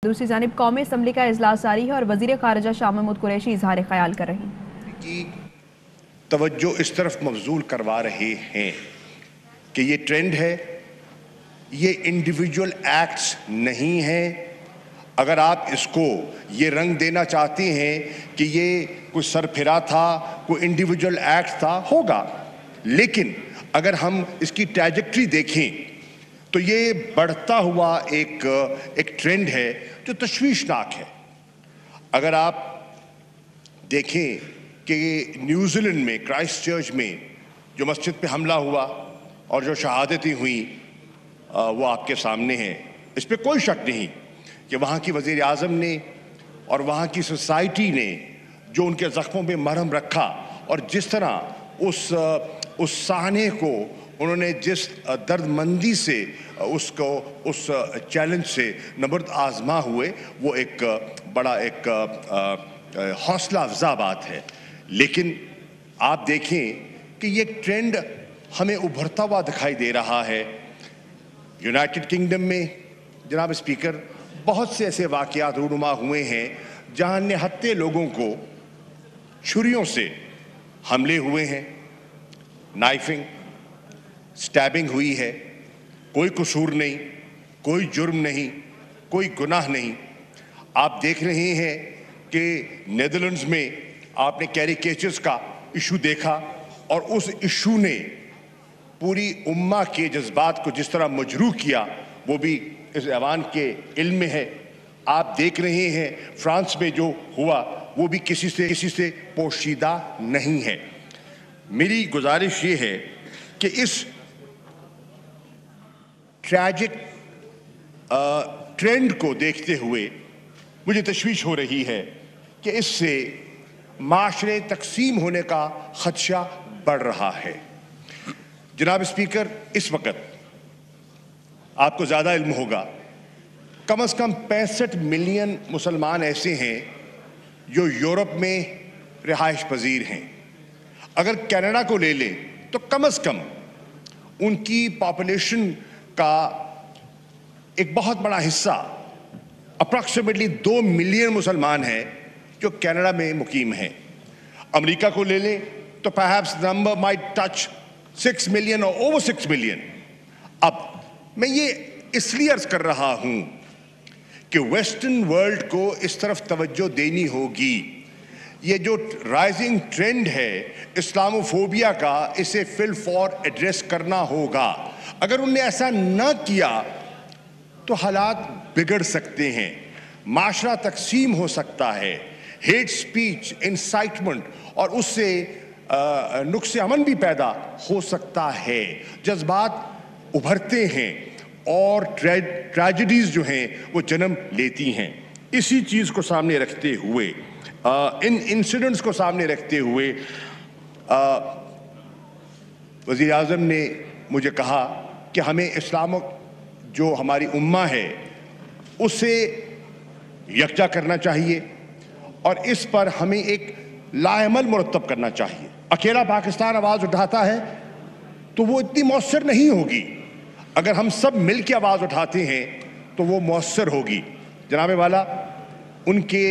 दूसरी जानिब कौमी असम्बली का इजलास जारी है और वज़ीर ख़ारिजा शाह महमूद कुरैशी इजहार ख्याल कर रही हैं कि तवज्जो इस तरफ मबजूल करवा रहे हैं कि ये ट्रेंड है, ये इंडिविजुअल एक्ट्स नहीं है। अगर आप इसको ये रंग देना चाहते हैं कि ये कोई सरफिरा था, कोई इंडिविजुअल एक्ट था, होगा, लेकिन अगर हम इसकी ट्रैजेक्टरी देखें तो ये बढ़ता हुआ एक ट्रेंड है जो तशवीशनाक है। अगर आप देखें कि न्यूजीलैंड में क्राइस्ट चर्च में जो मस्जिद पे हमला हुआ और जो शहादतें हुई वो आपके सामने हैं। इस पे कोई शक नहीं कि वहाँ की वज़ीर आज़म ने और वहाँ की सोसाइटी ने जो उनके ज़ख्मों पे मरहम रखा और जिस तरह उस साहने को उन्होंने जिस दर्दमंदी से उस चैलेंज से नबर्द आज़मा हुए, वो एक बड़ा हौसला अफ़ज़ा बात है। लेकिन आप देखें कि ये ट्रेंड हमें उभरता हुआ दिखाई दे रहा है। यूनाइटेड किंगडम में जनाब स्पीकर बहुत से ऐसे वाक़यात रूनुमा हुए हैं जहाँ निहत्थे लोगों को छुरियों से हमले हुए हैं, नाइफिंग, स्टैबिंग हुई है, कोई कसूर नहीं, कोई जुर्म नहीं, कोई गुनाह नहीं। आप देख रहे हैं कि नेदरलैंड्स में आपने कैरिकेचर्स का इशू देखा और उस इशू ने पूरी उम्मा के जज्बात को जिस तरह मजरूह किया वो भी इस ऐवान के इल्म में है। आप देख रहे हैं फ्रांस में जो हुआ वो भी किसी से पोशीदा नहीं है। मेरी गुजारिश ये है कि इस ट्रैजिक ट्रेंड को देखते हुए मुझे तशवीश हो रही है कि इससे माशरे तकसीम होने का खदशा बढ़ रहा है। जनाब स्पीकर, इस वक्त आपको ज़्यादा इल्म होगा, कम से कम 65 मिलियन मुसलमान ऐसे हैं जो यूरोप में रिहाइश पजीर हैं। अगर कनाडा को ले लें तो कम से कम उनकी पॉपुलेशन का एक बहुत बड़ा हिस्सा, अप्रॉक्सीमेटली 2 मिलियन मुसलमान हैं जो कनाडा में मुकीम हैं। अमेरिका को ले लें तो perhaps number might touch 6 million और ओवर 6 मिलियन। अब मैं ये इसलिए अर्ज कर रहा हूं कि वेस्टर्न वर्ल्ड को इस तरफ तवज्जो देनी होगी। ये जो राइजिंग ट्रेंड है इस्लामोफोबिया का, इसे फिल फॉर एड्रेस करना होगा। अगर उनने ऐसा न किया तो हालात बिगड़ सकते हैं, माशरा तकसीम हो सकता है, हेट स्पीच, इंसाइटमेंट और उससे नुक्स अमन भी पैदा हो सकता है। जज्बात उभरते हैं और ट्रेजेडीज जो हैं वो जन्म लेती हैं। इसी चीज़ को सामने रखते हुए, इन इंसिडेंट्स को सामने रखते हुए वज़ीर आज़म ने मुझे कहा कि हमें इस्लाम जो हमारी उम्मा है उसे यकजा करना चाहिए और इस पर हमें एक लाएमल मुरतब करना चाहिए। अकेला पाकिस्तान आवाज़ उठाता है तो वो इतनी मौसर नहीं होगी, अगर हम सब मिल के आवाज़ उठाते हैं तो वो मौसर होगी। जनाब वाला, उनके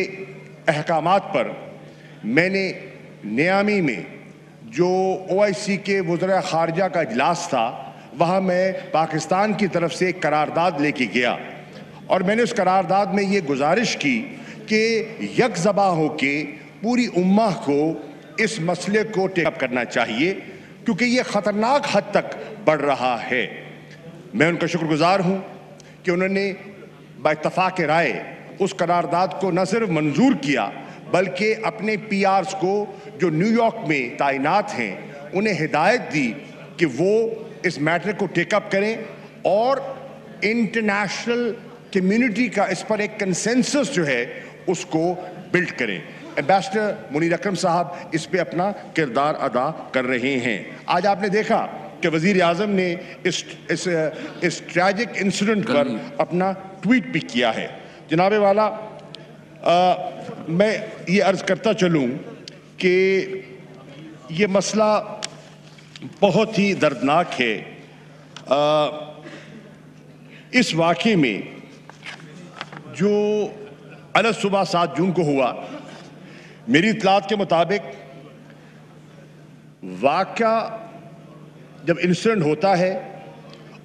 अहकामात पर मैंने नियामी में जो OIC के वज़ीर ख़ारिजा का इजलास था वहाँ मैं पाकिस्तान की तरफ से एक करारदाद लेके गया और मैंने उस करारदाद में ये गुजारिश की कि यकज़बा होके पूरी उम्मा को इस मसले को टेकअप करना चाहिए क्योंकि ये ख़तरनाक हद तक बढ़ रहा है। मैं उनका शुक्रगुजार हूँ कि उन्होंने बाइत्तफ़ाक़ राय उस करारदाद को न सिर्फ मंजूर किया बल्कि अपने PRs को जो न्यूयॉर्क में तैनात हैं उन्हें हिदायत दी कि वो इस मैटर को टेकअप करें और इंटरनेशनल कम्युनिटी का इस पर एक कंसेंसस जो है उसको बिल्ड करें। एम्बेसडर मुनीर अकरम साहब इस पे अपना किरदार अदा कर रहे हैं। आज आपने देखा कि वज़ीर आज़म ने इस ट्रैजिक इंसिडेंट पर अपना ट्वीट भी किया है। जनाब वाला, मैं ये अर्ज़ करता चलूँ कि ये मसला बहुत ही दर्दनाक है। इस वाक़े में جو अलग صبح 7 जून को हुआ, मेरी इत्तलात के मुताबिक वाक़या जब इंसिडेंट होता है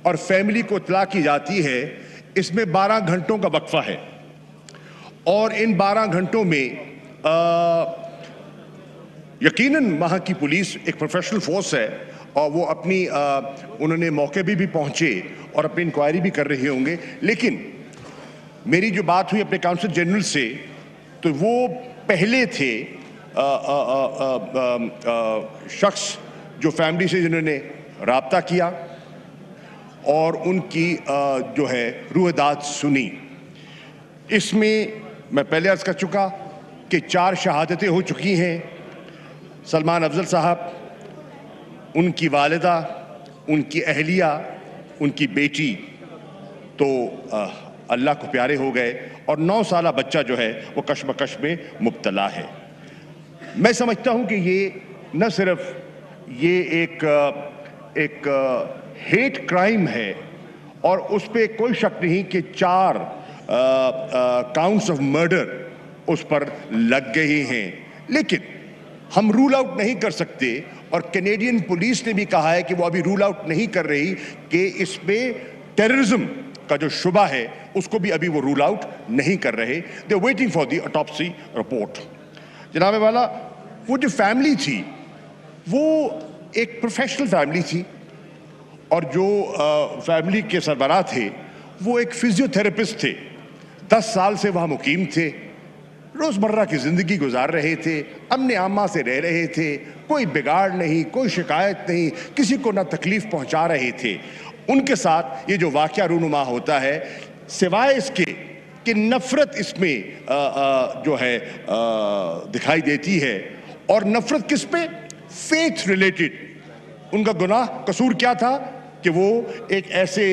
और फैमिली को इत्तला की जाती है, इसमें 12 घंटों का वक्फा है और इन 12 घंटों में यकीनन वहाँ की पुलिस एक प्रोफेशनल फोर्स है और वो अपनी उन्होंने मौके भी पहुँचे और अपनी इंक्वायरी भी कर रहे होंगे। लेकिन मेरी जो बात हुई अपने काउंसिल जनरल से, तो वो पहले थे शख्स जो फैमिली से जिन्होंने राब्ता किया और उनकी जो है रूहदाद सुनी। इसमें मैं पहले अर्ज़ कर चुका कि 4 शहादतें हो चुकी हैं। सलमान अफजल साहब, उनकी वालिदा, उनकी अहलिया, उनकी बेटी तो अल्लाह को प्यारे हो गए और 9 साला बच्चा जो है वो कशमकश में मुब्तला है। मैं समझता हूँ कि ये न सिर्फ ये एक हेट क्राइम है और उस पर कोई शक नहीं कि 4 काउंट्स ऑफ मर्डर उस पर लग गए हैं, लेकिन हम रूल आउट नहीं कर सकते और कैनेडियन पुलिस ने भी कहा है कि वो अभी रूल आउट नहीं कर रही कि इस पे टेररिज्म का जो शुबा है उसको भी अभी वो रूल आउट नहीं कर रहे। They are waiting for the autopsy report. जनाब वाला, वो जो फैमिली थी वो एक प्रोफेशनल फैमिली थी और जो फैमिली के सरबराह थे वो एक फिजियोथेरेपिस्ट थे। 10 साल से वहाँ मुकीम थे, रोज़मर्रा की ज़िंदगी गुजार रहे थे, अमन आमा से रह रहे थे, कोई बिगाड़ नहीं, कोई शिकायत नहीं, किसी को ना तकलीफ़ पहुँचा रहे थे। उनके साथ ये जो वाक़या रूनुमा होता है, सिवाय इसके कि नफ़रत इसमें जो है दिखाई देती है। और नफ़रत किस पे? Faith related. उनका गुनाह कसूर क्या था कि वो एक ऐसे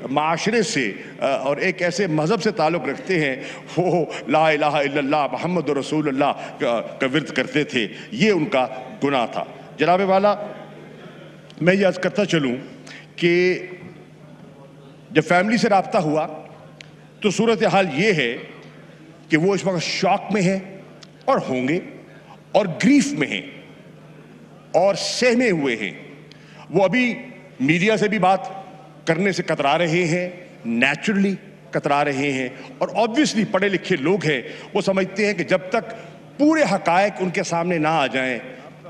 माशरे से और एक ऐसे मज़हब से ताल्लुक़ रखते हैं, वो ला इलाहा इल्लल्लाह मुहम्मद रसूलुल्लाह का विर्द करते थे। ये उनका गुनाह था। जनाब वाला, मैं ये अर्ज़ करता चलूँ कि जब फैमिली से राब्ता हुआ तो सूरत हाल ये है कि वो इस वक्त शॉक में है और होंगे और ग्रीफ में हैं और सहमे हुए हैं। वो अभी मीडिया से भी बात करने से कतरा रहे हैं, नेचुरली कतरा रहे हैं और ऑब्वियसली पढ़े लिखे लोग हैं, वो समझते हैं कि जब तक पूरे हक़ाइक़ उनके सामने ना आ जाएं,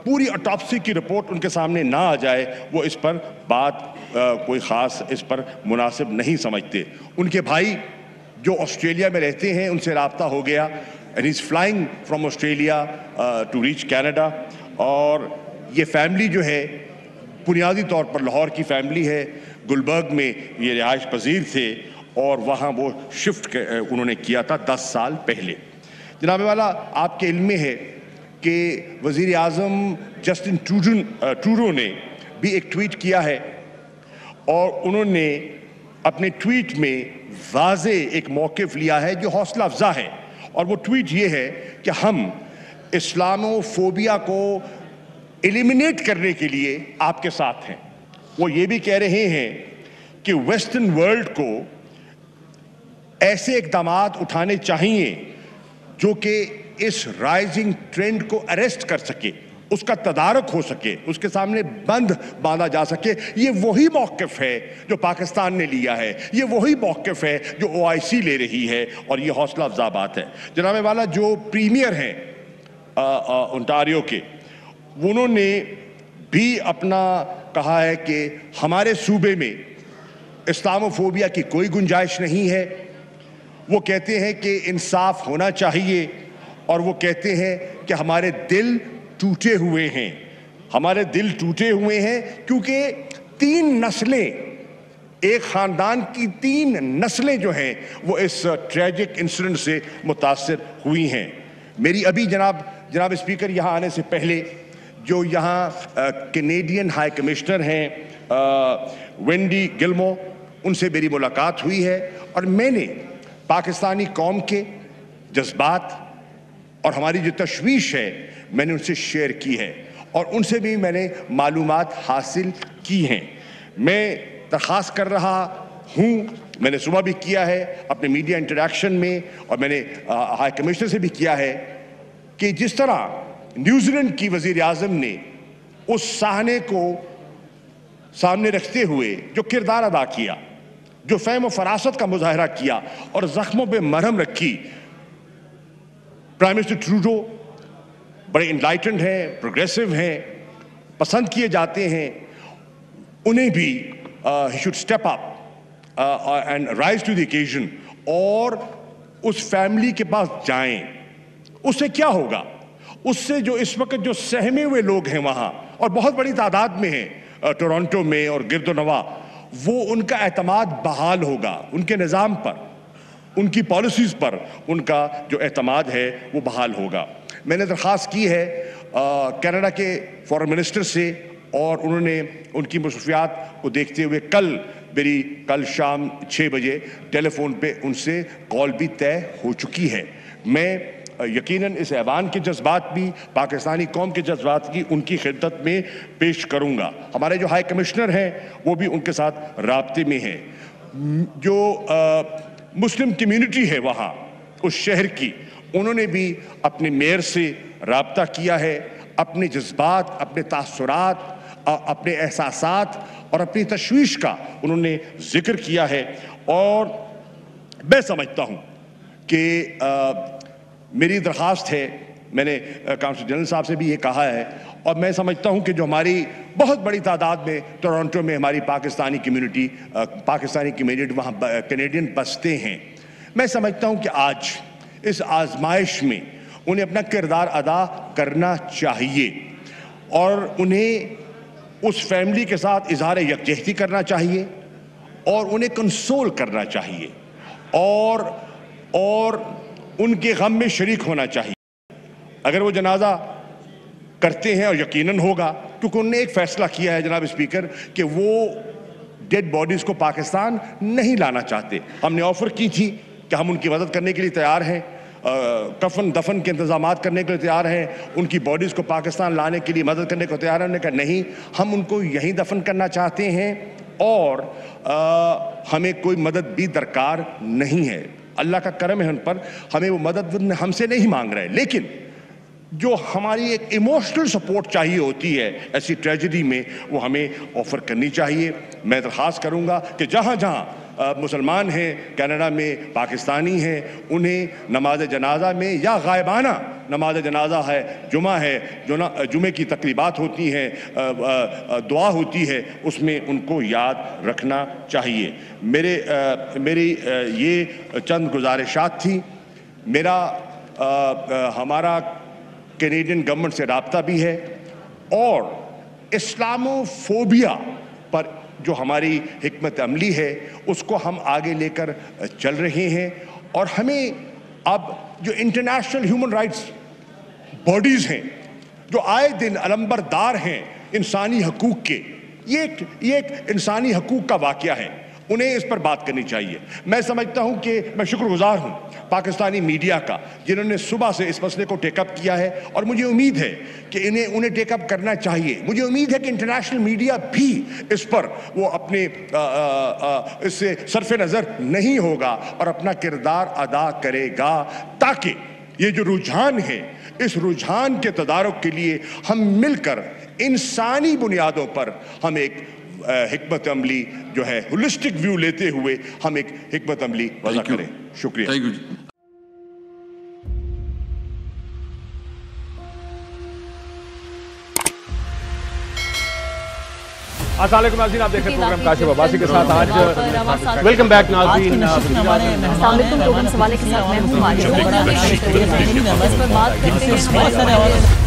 पूरी ऑटोप्सी की रिपोर्ट उनके सामने ना आ जाए, वो इस पर बात कोई ख़ास इस पर मुनासिब नहीं समझते। उनके भाई जो ऑस्ट्रेलिया में रहते हैं उनसे राब्ता हो गया and is flying from Australia to reach Canada. और ये फैमिली जो है बुनियादी तौर पर लाहौर की फैमिली है, गुलबर्ग में ये रिहाइश पजीर थे और वहाँ वो शिफ्ट उन्होंने किया था 10 साल पहले। जनाब वाला, आपके इल्म में है कि वज़ीर आज़म जस्टिन ट्रूडो ने भी एक ट्वीट किया है और उन्होंने अपने ट्वीट में वाज़े एक मौक़िफ़ लिया है जो हौसला अफ़ज़ा है। और वो ट्वीट ये है कि हम इस्लामोफोबिया को एलिमिनेट करने के लिए आपके साथ हैं। वो ये भी कह रहे हैं कि वेस्टर्न वर्ल्ड को ऐसे इक़दामात उठाने चाहिए जो कि इस राइजिंग ट्रेंड को अरेस्ट कर सके, उसका तदारक हो सके, उसके सामने बंद बांधा जा सके। ये वही मौक़िफ़ है जो पाकिस्तान ने लिया है, ये वही मौक़िफ़ है जो OIC ले रही है और ये हौसला अफ़ज़ा बात है। जनाब वाला, जो प्रीमियर हैं ओंटारियो के, उन्होंने भी अपना कहा है कि हमारे सूबे में इस्लामोफोबिया की कोई गुंजाइश नहीं है। वो कहते हैं कि इंसाफ होना चाहिए और वो कहते हैं कि हमारे दिल टूटे हुए हैं, हमारे दिल टूटे हुए हैं क्योंकि 3 नस्लें, एक ख़ानदान की 3 नस्लें जो हैं वो इस ट्रेजिक इंसिडेंट से मुतासिर हुई हैं। मेरी अभी जनाब स्पीकर यहाँ आने से पहले जो यहाँ कैनेडियन हाई कमिश्नर हैं वेंडी गिल्मो, उनसे मेरी मुलाकात हुई है और मैंने पाकिस्तानी कौम के जज्बात और हमारी जो तशवीश है मैंने उनसे शेयर की है और उनसे भी मैंने मालूमात हासिल की हैं। मैं दरख्वास्त कर रहा हूँ میں نے صبح بھی کیا ہے اپنے میڈیا انٹریکشن میں، اور میں نے ہائی کمشنر سے بھی کیا ہے کہ جس طرح نیوزی لینڈ کی وزیر اعظم نے اس سہنے کو سامنے رکھتے ہوئے جو کردار ادا کیا، جو فہم و فراست کا مظاہرہ کیا اور زخموں پہ مرہم رکھی، پرائم منسٹر ٹروڈو بڑے انلائٹنڈ ہیں، پروگریسو ہیں، پسند کیے جاتے ہیں، انہیں بھی he should step up and rise to the occasion اور اس فیملی کے پاس جائیں۔ اس سے کیا ہوگا؟ اس سے جو اس وقت جو سہمے ہوئے لوگ ہیں وہاں، اور بہت بڑی تعداد میں ہیں ٹورانٹو میں اور گرد و نواح، وہ ان کا اعتماد بحال ہوگا، ان کے نظام پر، ان کی پالیسیز پر ان کا جو اعتماد ہے وہ بحال ہوگا۔ میں نے درخواست کی ہے کینیڈا کے فارن منسٹر سے، اور انہوں نے ان کی مصروفیات کو دیکھتے ہوئے میری کل شام 6 بجے ٹیلی فون پہ ان سے کال بھی طے ہو چکی ہے۔ میں یقیناً اس ایوان کے جذبات بھی، پاکستانی قوم کے جذبات کی ان کی خدمت میں پیش کروں گا۔ ہمارے جو ہائی کمشنر ہیں وہ بھی ان کے ساتھ رابطے میں ہیں۔ جو مسلم کمیونٹی ہے وہاں اس شہر کی، انہوں نے بھی اپنے میئر سے رابطہ کیا ہے، اپنے جذبات، اپنے تاثرات، اپنے احساسات اور اپنی تشویش کا انہوں نے ذکر کیا ہے۔ اور میں سمجھتا ہوں کہ میری درخواست ہے، میں نے کونسل جنرل صاحب سے بھی یہ کہا ہے، اور میں سمجھتا ہوں کہ جو ہماری بہت بڑی تعداد میں ٹورانٹو میں ہماری پاکستانی کمیونٹی وہاں کینیڈین بستے ہیں، میں سمجھتا ہوں کہ آج اس آزمائش میں انہیں اپنا کردار ادا کرنا چاہیے، اور انہیں اس فیملی کے ساتھ اظہار یکجہتی کرنا چاہیے، اور انہیں کنسول کرنا چاہیے، اور ان کے غم میں شریک ہونا چاہیے۔ اگر وہ جنازہ کرتے ہیں، اور یقیناً ہوگا، کیونکہ انہوں نے ایک فیصلہ کیا ہے جناب اسپیکر کہ وہ ڈیڈ باڈیز کو پاکستان نہیں لانا چاہتے۔ ہم نے آفر کی تھی کہ ہم ان کی مدد کرنے کے لیے تیار ہیں، کفن دفن کے انتظامات کرنے کے لیے تیار ہیں، ان کی باڈیز کو پاکستان لانے کے لیے مدد کرنے کو تیار ہیں۔ انہوں نے کہا نہیں، ہم ان کو یہیں دفن کرنا چاہتے ہیں، اور ہمیں کوئی مدد بھی درکار نہیں ہے۔ اللہ کا کرم ہے ان پر، ہمیں وہ مدد ہم سے نہیں مانگ رہے، لیکن جو ہماری ایک ایموشنل سپورٹ چاہیے ہوتی ہے ایسی ٹریجڈی میں، وہ ہمیں آفر کرنی چاہیے۔ میں درخواست کروں گا کہ جہاں جہاں مسلمان ہیں کینیڈا میں، پاکستانی ہیں، انہیں نماز جنازہ میں یا غائبانہ نماز جنازہ ہے، جمعہ ہے، جمعے کی تقریبات ہوتی ہیں، دعا ہوتی ہے، اس میں ان کو یاد رکھنا چاہیے۔ میری یہ چند گزارشات تھی۔ ہمارا کینیڈین گورنمنٹ سے رابطہ بھی ہے، اور اسلامو فوبیا پر جو ہماری حکمت عملی ہے اس کو ہم آگے لے کر چل رہے ہیں، اور ہمیں اب جو انٹرنیشنل ہیومن رائٹس باڈیز ہیں جو آئے دن علمبردار ہیں انسانی حقوق کے، یہ ایک انسانی حقوق کا واقعہ ہے، انہیں اس پر بات کرنی چاہیے۔ میں سمجھتا ہوں کہ میں شکر گزار ہوں پاکستانی میڈیا کا، جنہوں نے صبح سے اس مسئلے کو ٹیک اپ کیا ہے، اور مجھے امید ہے کہ انہیں ٹیک اپ کرنا چاہیے۔ مجھے امید ہے کہ انٹرنیشنل میڈیا بھی اس پر وہ اپنے اس سے صرف نظر نہیں ہوگا اور اپنا کردار ادا کرے گا، تاکہ یہ جو رجحان ہے، اس رجحان کے تدارک کے لیے ہم مل کر انسانی بنیادوں پر ہم ایک حکمت عملی جو ہے ہولسٹک ویو لیتے ہوئے ہم ایک حکمت عملی وضع کریں۔ شکریہ۔ السلام علیکم ناظرین، آپ دیکھ رہے ہیں پروگرام کاشف عباسی کے ساتھ۔ آج ویلکم بیک ناظرین، السلام علیکم، پروگرام سوالے کے ساتھ میں ہوں